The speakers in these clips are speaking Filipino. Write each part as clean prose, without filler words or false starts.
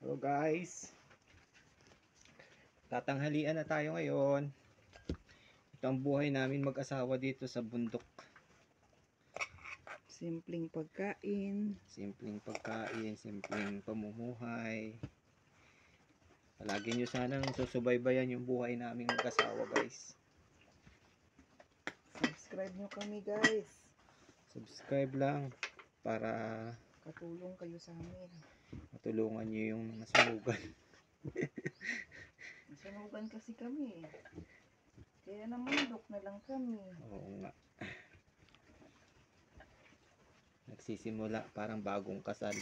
Hello guys, tatanghalian na tayo ngayon. Ito ang buhay namin mag-asawa dito sa bundok. Simpleng pagkain. Simpleng pagkain, simpleng pamumuhay. Palagi nyo sanang susubaybayan yung buhay namin mag-asawa guys. Subscribe nyo kami guys. Subscribe lang para Katulong kayo sa amin. matulungan nyo yung mga sunugan. Nasunugan kasi kami. Kaya namundok na lang kami. Oo nga. Nagsisimula parang bagong kasal.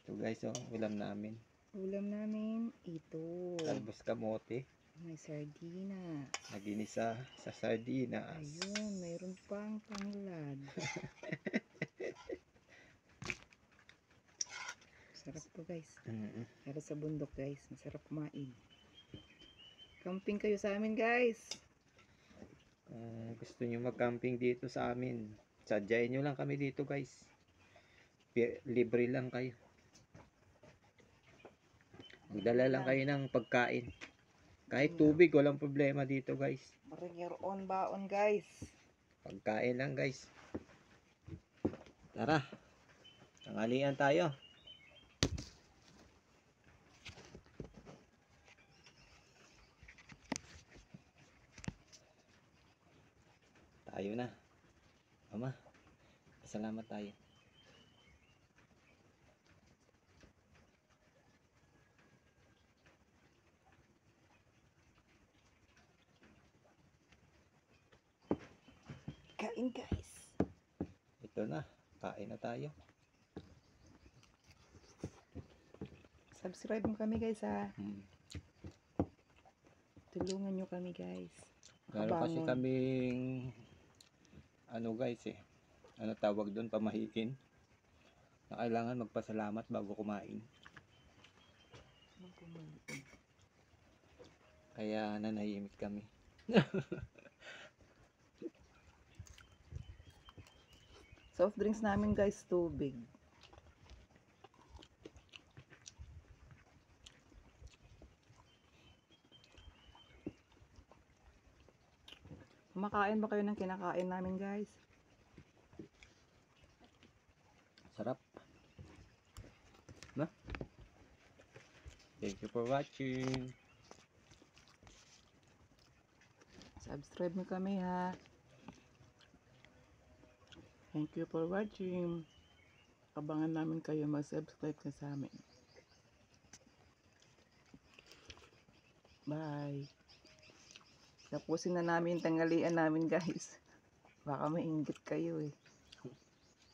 Ito guys, oh, ulam namin. Ulam namin ito. Talbos kamote. May sardinas. Naginisa sa sardinas. Ayun, mayroon pang tanglad. Sarap to guys. Para sa bundok guys. Masarap kumain. Camping kayo sa amin guys. Kung gusto nyo mag-camping dito sa amin, sadyain nyo lang kami dito guys. Libre lang kayo. Magdala lang kayo ng pagkain. Kahit tubig, walang problema dito guys. Bring your own baon guys. Pagkain lang guys. Tara, tanghalian tayo. Tayo na. Mama, salamat tayo. Kain guys. Ito na, kain na tayo. Subscribe mo kami guys ha. Tulungan nyo kami guys. Meron kasi Kabangon. kaming ano guys ano tawag doon, pamahiin na kailangan magpasalamat bago kumain. Kaya nanahimik kami. Soft drinks namin guys, tubig. Kumakain ba kayo ng kinakain namin guys? Sarap. Na? Thank you for watching. Subscribe mo kami ha. Thank you for watching. Abangan namin kayo mag-subscribe ka sa amin. Bye. Tapusin na namin yung tanghalian namin guys. Baka mainggit kayo eh.